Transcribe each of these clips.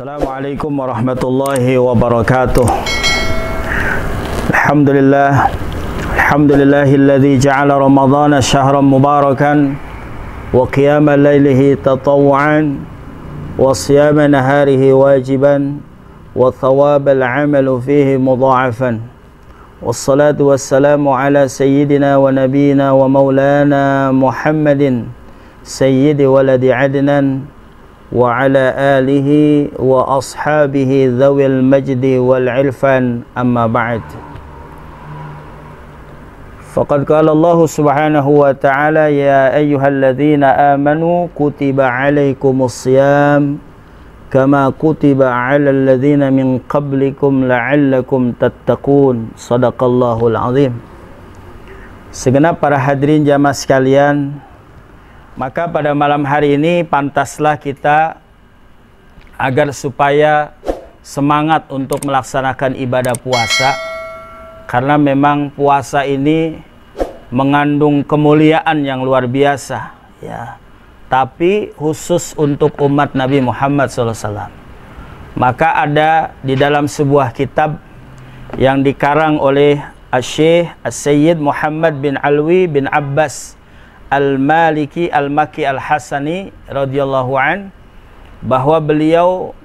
Assalamualaikum warahmatullahi wabarakatuh. Alhamdulillahilladzi ja'ala ramadhana syahran mubarakan wa qiyama laylihi tatawwu'an wa siyama naharihi wajiban wa thawabal 'amalu fihi mudha'afan. Wassalatu wassalamu ala sayyidina wa nabiyina wa maulana Muhammadin sayyidi waladi adnan wa ala alihi wa ashabihi dhawil majdi wal irfan, amma ba'd. Faqad qala Allah subhanahu wa ta'ala, ya ayyuhalladzina amanu kutiba alaikumus siyam kama kutiba alal ladzina min qablikum la'allakum tattaqun. Shadaqallahul azim. Segenap para hadirin jamaah sekalian, maka pada malam hari ini pantaslah kita agar supaya semangat untuk melaksanakan ibadah puasa, karena memang puasa ini mengandung kemuliaan yang luar biasa ya. Tapi khusus untuk umat Nabi Muhammad SAW. Maka ada di dalam sebuah kitab yang dikarang oleh Syekh As-Sayyid Muhammad bin Alwi bin Abbas Al-Maliki Al-Maki Al-Hasani radhiyallahu an, bahwa beliau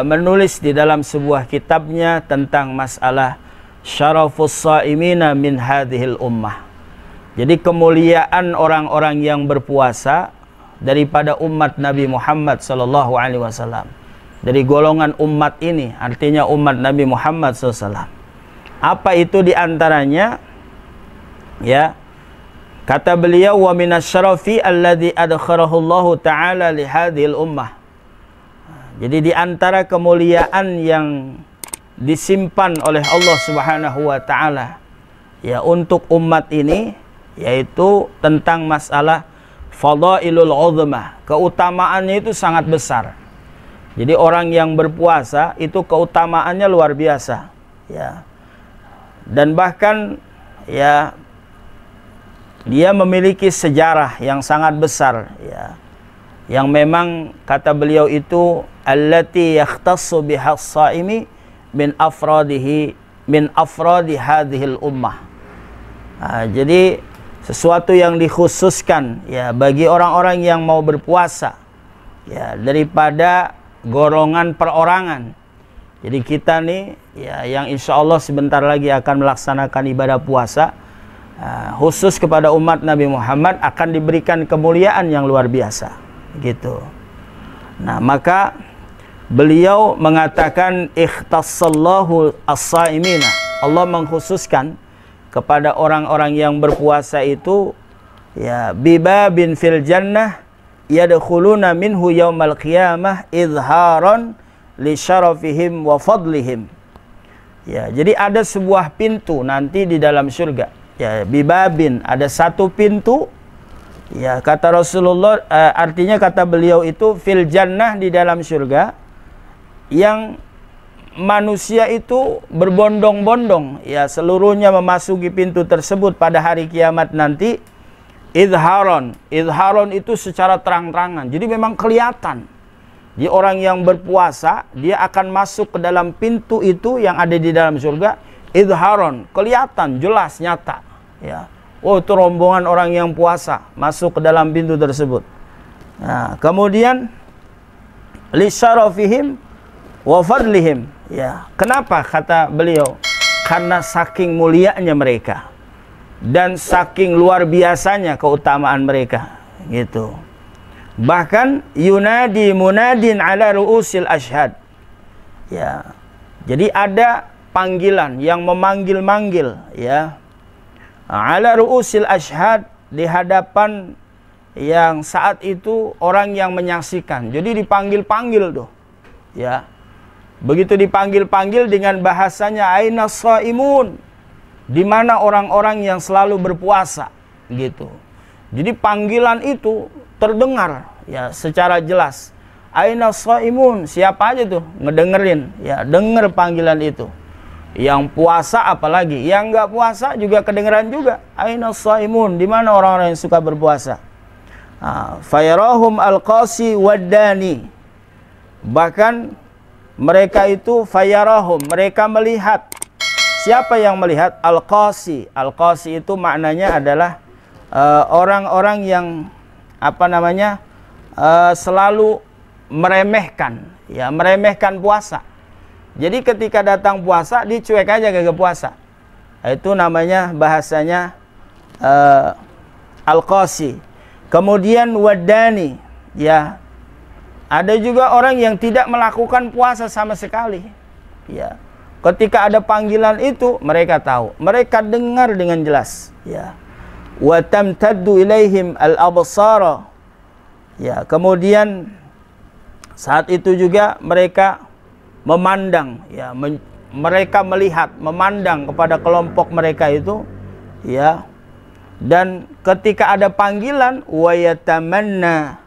menulis di dalam sebuah kitabnya tentang masalah syarafus shaimina min hadhil ummah. Jadi kemuliaan orang-orang yang berpuasa daripada umat Nabi Muhammad sallallahu alaihi wasallam. Dari golongan umat ini, artinya umat Nabi Muhammad SAW. Apa itu diantaranya? Ya, kata beliau, wa minasyarafi alladzi adkharahu Allah taala li hadhil ummah. Jadi di antara kemuliaan yang disimpan oleh Allah Subhanahu wa taala ya untuk umat ini, yaitu tentang masalah fadailul uzma. Keutamaannya itu sangat besar. Jadi orang yang berpuasa itu keutamaannya luar biasa ya. Dan bahkan ya, dia memiliki sejarah yang sangat besar ya, yang memang kata beliau itu allati yakhtassu bihas shaimi min afradi hadhil ummah. Jadi sesuatu yang dikhususkan ya bagi orang-orang yang mau berpuasa ya, daripada golongan perorangan. Jadi kita nih ya, yang insya Allah sebentar lagi akan melaksanakan ibadah puasa, khusus kepada umat Nabi Muhammad akan diberikan kemuliaan yang luar biasa gitu. Nah, maka beliau mengatakan ikhtassallahu as-saimina, Allah mengkhususkan kepada orang-orang yang berpuasa itu ya, bibabin fil jannah yadkhuluna minhu yaumal qiyamah izharan li syarafihim wa fadlihim. Ya, jadi ada sebuah pintu nanti di dalam surga. Ya, bibabin, ada satu pintu. Ya, kata Rasulullah, artinya kata beliau itu fil jannah, di dalam surga, yang manusia itu berbondong-bondong ya, seluruhnya memasuki pintu tersebut pada hari kiamat nanti. Izharon, izharon itu secara terang-terangan. Jadi memang kelihatan. Di orang yang berpuasa, dia akan masuk ke dalam pintu itu yang ada di dalam surga. Izharon, kelihatan, jelas, nyata ya. Oh, itu rombongan orang yang puasa masuk ke dalam pintu tersebut. Nah, kemudian li syarafihim wa fadlihim ya. Kenapa kata beliau? Karena saking mulianya mereka dan saking luar biasanya keutamaan mereka gitu. Bahkan yunadi munadin ala ru'usil ashhad ya. Jadi ada panggilan yang memanggil-manggil ya, ala ru'usil ashhad, di hadapan yang saat itu orang yang menyaksikan. Jadi dipanggil-panggil tuh ya. Begitu dipanggil-panggil dengan bahasanya aina shaimun, di mana orang-orang yang selalu berpuasa gitu. Jadi panggilan itu terdengar ya secara jelas. Aina shaimun, siapa aja tuh ngedengerin ya, denger panggilan itu. Yang puasa apalagi, yang nggak puasa juga kedengeran juga. Aina shaimun, di mana orang-orang yang suka berpuasa. Fayarahum al-qasi waddani. Bahkan mereka itu fayarahum, mereka melihat. Siapa yang melihat? Al-qasi. Al-qasi itu maknanya adalah orang-orang yang selalu meremehkan, ya, meremehkan puasa. Jadi ketika datang puasa dicuek aja kagak puasa. Itu namanya bahasanya al-qasi. Kemudian wadani, ya. Ada juga orang yang tidak melakukan puasa sama sekali. Ya. Ketika ada panggilan itu mereka tahu, mereka dengar dengan jelas, ya. Wa tamtaddu ilaihim al-absara. Ya, kemudian saat itu juga mereka memandang, ya, mereka melihat, memandang kepada kelompok mereka itu, ya. Dan ketika ada panggilan wa yatamanna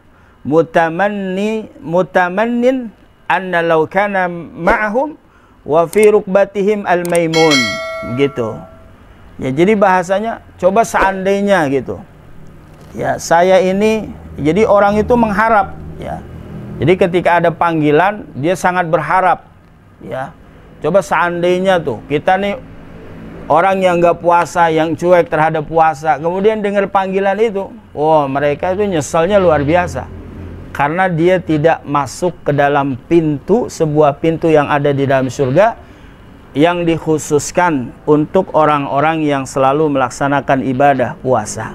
mutamannin anna law kana ma'hum wa fi rukbatihim al-maimun, gitu. Ya, jadi bahasanya coba seandainya gitu. Ya, saya ini, jadi orang itu mengharap, ya. Jadi ketika ada panggilan dia sangat berharap, ya. Coba seandainya tuh kita nih orang yang nggak puasa, yang cuek terhadap puasa, kemudian dengar panggilan itu, oh, mereka itu nyeselnya luar biasa. Karena dia tidak masuk ke dalam pintu, sebuah pintu yang ada di dalam surga yang dikhususkan untuk orang-orang yang selalu melaksanakan ibadah puasa.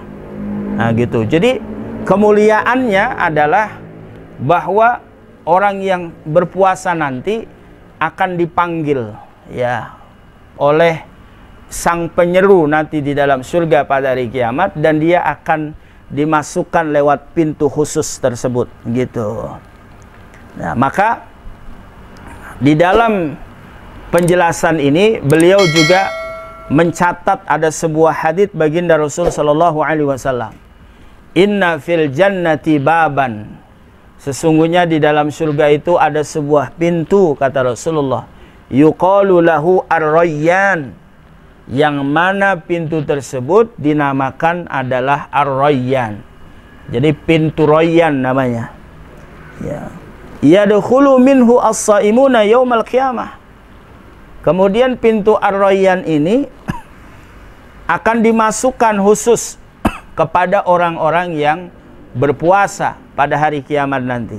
Nah, gitu. Jadi kemuliaannya adalah bahwa orang yang berpuasa nanti akan dipanggil, ya, oleh sang penyeru nanti di dalam surga pada hari kiamat, dan dia akan dimasukkan lewat pintu khusus tersebut, gitu. Nah, maka di dalam penjelasan ini beliau juga mencatat ada sebuah hadits baginda Rasul sallallahu alaihi wasallam. Inna fil jannati baban. Sesungguhnya di dalam surga itu ada sebuah pintu, kata Rasulullah. Yuqalu lahu ar-rayyan. Yang mana pintu tersebut dinamakan adalah ar-rayyan. Jadi pintu Rayyan namanya. Ya. Yadkhulu minhu as-shaimuna yaumal qiyamah. Kemudian pintu ar-rayyan ini akan dimasukkan khusus kepada orang-orang yang berpuasa pada hari kiamat nanti.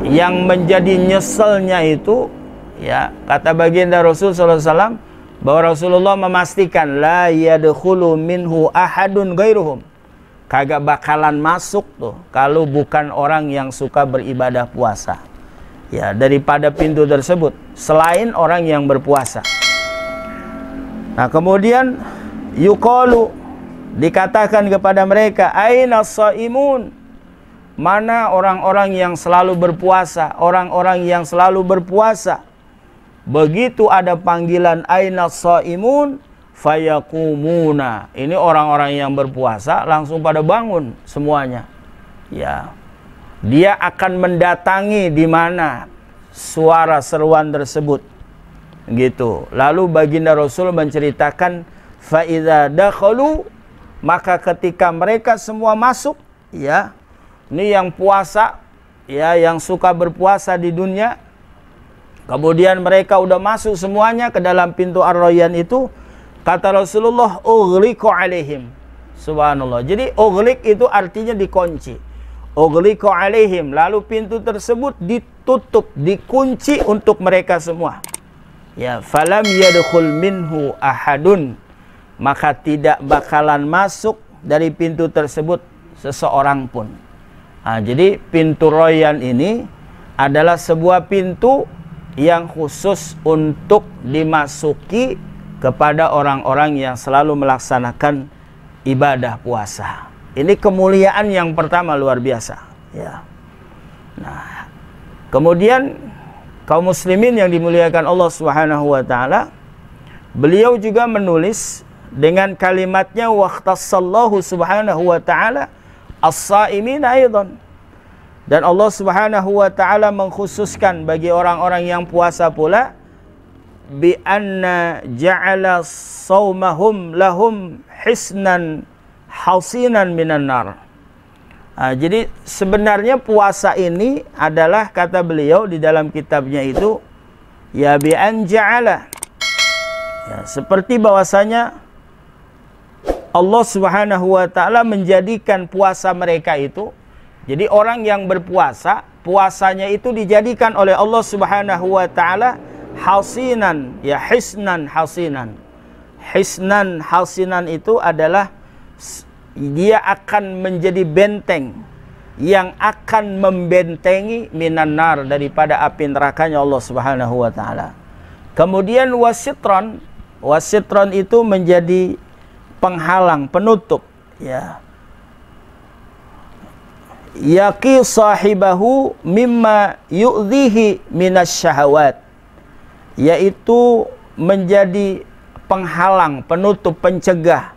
Yang menjadi nyeselnya itu, ya, kata baginda Rasul sallallahu alaihi wasallam, bahwa Rasulullah memastikan la yadkhulu minhu ahadun ghairuhum. Kagak bakalan masuk tuh kalau bukan orang yang suka beribadah puasa. Ya, daripada pintu tersebut selain orang yang berpuasa. Nah, kemudian yuqalu, dikatakan kepada mereka, aina shaimun? Mana orang-orang yang selalu berpuasa, orang-orang yang selalu berpuasa? Begitu ada panggilan aina shaimun fayakumuna. Ini orang-orang yang berpuasa langsung pada bangun semuanya. Ya. Dia akan mendatangi di mana suara seruan tersebut. Gitu. Lalu baginda Rasul menceritakan fa idza dakhalu, maka ketika mereka semua masuk, ya. Ini yang puasa, ya, yang suka berpuasa di dunia. Kemudian mereka udah masuk semuanya ke dalam pintu ar-rayyan itu, kata Rasulullah, ughliqu alaihim. Subhanallah. Jadi ughliq itu artinya dikunci. Ughliqu alaihim, lalu pintu tersebut ditutup, dikunci untuk mereka semua. Ya, falam yadkhul minhu ahadun, maka tidak bakalan masuk dari pintu tersebut seseorang pun. Nah, jadi pintu Rayyan ini adalah sebuah pintu yang khusus untuk dimasuki kepada orang-orang yang selalu melaksanakan ibadah puasa. Ini kemuliaan yang pertama luar biasa, ya. Nah, kemudian kaum muslimin yang dimuliakan Allah Subhanahu wa taala, beliau juga menulis dengan kalimatnya waqtasallahu subhanahu wa ta'ala as-saimin aidan. Dan Allah Subhanahu wa ta'ala mengkhususkan bagi orang-orang yang puasa pula bi anna ja'ala saumahum lahum hisnan hasinan minan nar. Jadi sebenarnya puasa ini adalah, kata beliau di dalam kitabnya itu, ya bi an ja'ala, ya, seperti bahwasanya Allah Subhanahu wa taala menjadikan puasa mereka itu, jadi orang yang berpuasa, puasanya itu dijadikan oleh Allah Subhanahu wa taala hasinan, ya hisnan hasinan. Hisnan hasinan itu adalah dia akan menjadi benteng yang akan membentengi minan nar, daripada api nerakanya Allah Subhanahu wa taala. Kemudian wasitron, wasitron itu menjadi penghalang, penutup, ya. Yaqi sahibahu mimma yu'dhihi minasyahawat, yaitu menjadi penghalang, penutup, pencegah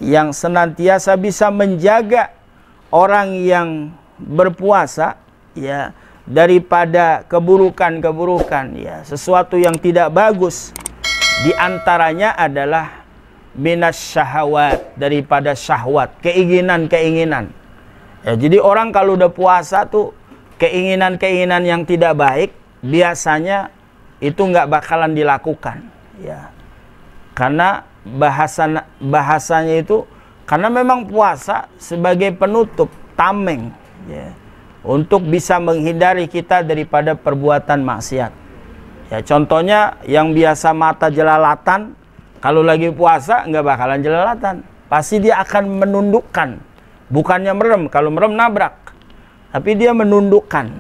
yang senantiasa bisa menjaga orang yang berpuasa, ya, daripada keburukan-keburukan, ya, sesuatu yang tidak bagus. Di antaranya adalah minasyahawat, daripada syahwat, keinginan-keinginan. Ya, jadi orang kalau udah puasa tuh keinginan-keinginan yang tidak baik biasanya itu nggak bakalan dilakukan, ya. Karena bahasanya itu, karena memang puasa sebagai penutup, tameng, ya, untuk bisa menghindari kita daripada perbuatan maksiat. Ya, contohnya yang biasa mata jelalatan, kalau lagi puasa nggak bakalan jelalatan, pasti dia akan menundukkan, bukannya merem. Kalau merem nabrak, tapi dia menundukkan.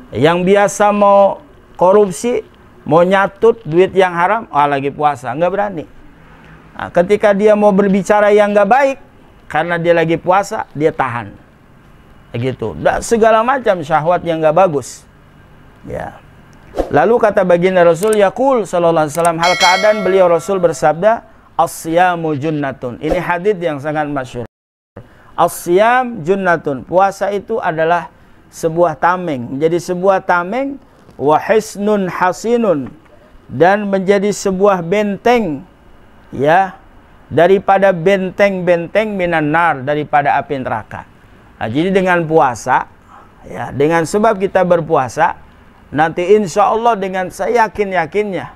Yang biasa mau korupsi, mau nyatut duit yang haram, lagi puasa nggak berani. Nah, ketika dia mau berbicara yang nggak baik, karena dia lagi puasa, dia tahan. Begitu. Segala macam syahwat yang nggak bagus. Ya. Lalu kata baginda Rasul, yaqul sallallahu alaihi wasallam, hal keadaan beliau Rasul bersabda, as-siyamu junnatun. Ini hadits yang sangat masyhur. As-siyam junnatun. Puasa itu adalah sebuah tameng, menjadi sebuah tameng, wa hisnun hasinun, dan menjadi sebuah benteng, ya, daripada benteng-benteng minan nar, daripada api neraka. Nah, jadi dengan puasa, ya, dengan sebab kita berpuasa, nanti insya Allah dengan saya yakin-yakinnya,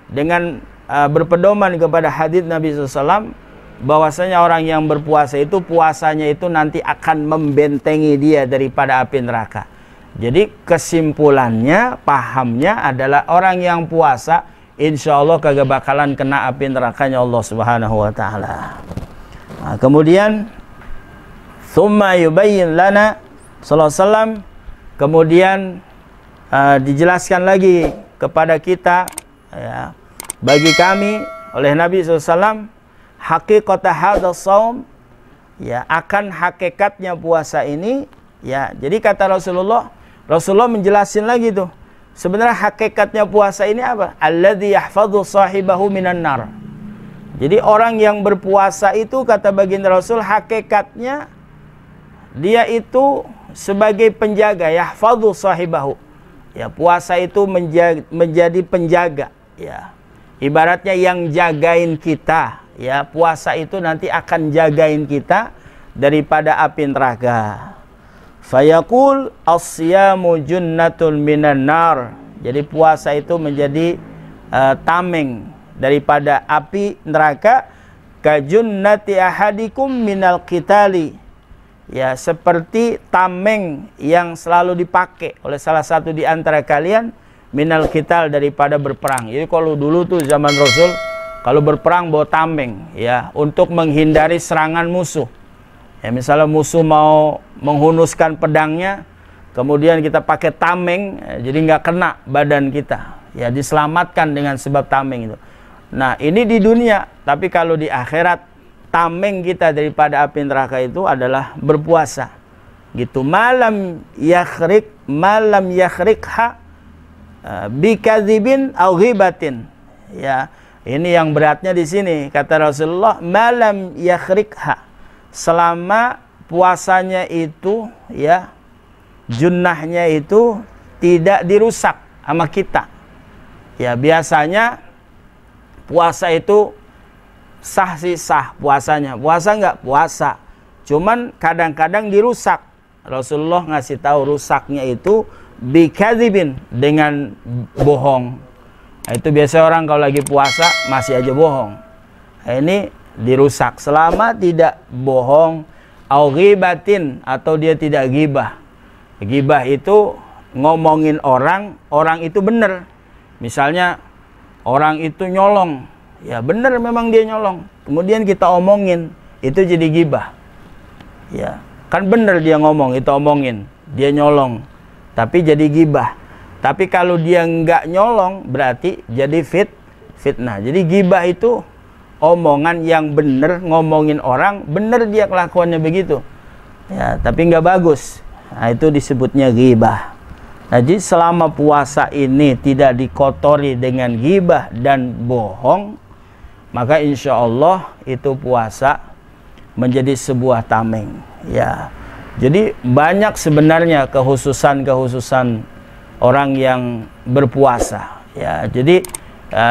dengan berpedoman kepada hadits Nabi SAW, bahwasanya orang yang berpuasa itu, puasanya itu nanti akan membentengi dia daripada api neraka. Jadi kesimpulannya, pahamnya adalah orang yang puasa insya Allah kagak bakalan kena api nerakanya Allah Subhanahu wa ta'ala. Nah, kemudian thumma yubayyin lana sallallahu alaihi wasallam, kemudian dijelaskan lagi kepada kita, ya, bagi kami oleh Nabi SAW, haqiqata hadzal shaum, ya, akan hakikatnya puasa ini, ya. Jadi kata Rasulullah menjelasin lagi tuh, sebenarnya hakikatnya puasa ini apa? Alladzi yahfadhu sahibahu minan nar. Jadi orang yang berpuasa itu, kata baginda Rasul, hakikatnya dia itu sebagai penjaga, yahfadhu sahibahu. Ya, puasa itu menjadi penjaga, ya. Ibaratnya yang jagain kita, ya, puasa itu nanti akan jagain kita daripada api neraka. Fayaqul as-siyamu junnatun minan nar. Jadi puasa itu menjadi tameng daripada api neraka, ka junnati ahadikum minal qitali. Ya, seperti tameng yang selalu dipakai oleh salah satu di antara kalian, minal qital, daripada berperang. Jadi kalau dulu tuh zaman Rasul, kalau berperang bawa tameng, ya, untuk menghindari serangan musuh. Ya, misalnya musuh mau menghunuskan pedangnya, kemudian kita pakai tameng, jadi nggak kena badan kita. Ya, diselamatkan dengan sebab tameng itu. Nah, ini di dunia, tapi kalau di akhirat, tameng kita daripada api neraka itu adalah berpuasa. Gitu. Malam yakhrikha bikadzibin au ghibatin. Ya, ini yang beratnya di sini, kata Rasulullah, malam yakhrikha, selama puasanya itu, ya, junnahnya itu tidak dirusak sama kita. Ya, biasanya puasa itu sah sih sah puasanya. Puasa nggak? Puasa. Cuman kadang-kadang dirusak Rasulullah ngasih tahu rusaknya itu bikadzibin, dengan bohong. Nah, itu biasa orang kalau lagi puasa masih aja bohong. Nah, ini dirusak selama tidak bohong, au ghibatin, atau dia tidak ghibah. Ghibah itu ngomongin orang, orang itu benar. Misalnya orang itu nyolong, ya benar memang dia nyolong, kemudian kita omongin, itu jadi ghibah. Ya, kan benar dia ngomong, itu omongin, dia nyolong, tapi jadi ghibah. Tapi kalau dia nggak nyolong, berarti jadi fitnah. Jadi ghibah itu omongan yang benar, ngomongin orang, benar dia kelakuannya begitu. Ya, tapi nggak bagus. Nah, itu disebutnya ghibah. Nah, jadi selama puasa ini tidak dikotori dengan ghibah dan bohong, maka insya Allah itu puasa menjadi sebuah tameng. Ya, jadi banyak sebenarnya kehususan orang yang berpuasa. Ya, jadi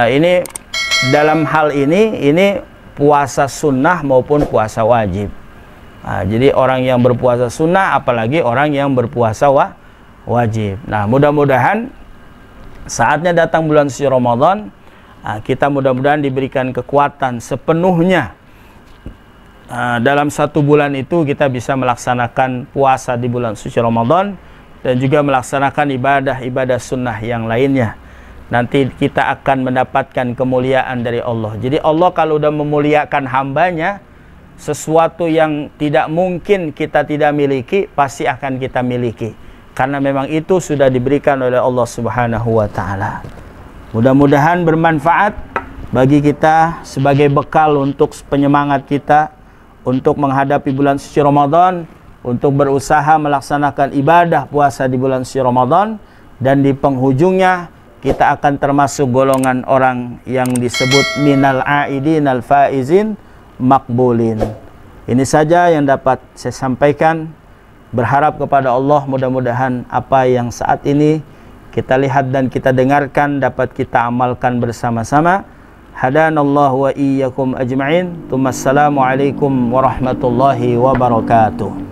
ini dalam hal ini puasa sunnah maupun puasa wajib. Nah, jadi orang yang berpuasa sunnah, apalagi orang yang berpuasa wajib. Nah, mudah-mudahan saatnya datang bulan suci Ramadan, kita mudah-mudahan diberikan kekuatan sepenuhnya. Dalam satu bulan itu kita bisa melaksanakan puasa di bulan suci Ramadan dan juga melaksanakan ibadah sunnah yang lainnya. Nanti kita akan mendapatkan kemuliaan dari Allah. Jadi Allah kalau udah memuliakan hambanya, sesuatu yang tidak mungkin kita tidak miliki pasti akan kita miliki, karena memang itu sudah diberikan oleh Allah Subhanahu wa taala. Mudah-mudahan bermanfaat bagi kita sebagai bekal untuk penyemangat kita untuk menghadapi bulan suci Ramadan, untuk berusaha melaksanakan ibadah puasa di bulan suci Ramadan, dan di penghujungnya kita akan termasuk golongan orang yang disebut minal aidin al faizin makbulin. Ini saja yang dapat saya sampaikan. Berharap kepada Allah mudah-mudahan apa yang saat ini kita lihat dan kita dengarkan dapat kita amalkan bersama-sama. Hadanallahu wa iyyakum ajma'in. Assalamualaikum warahmatullahi wabarakatuh.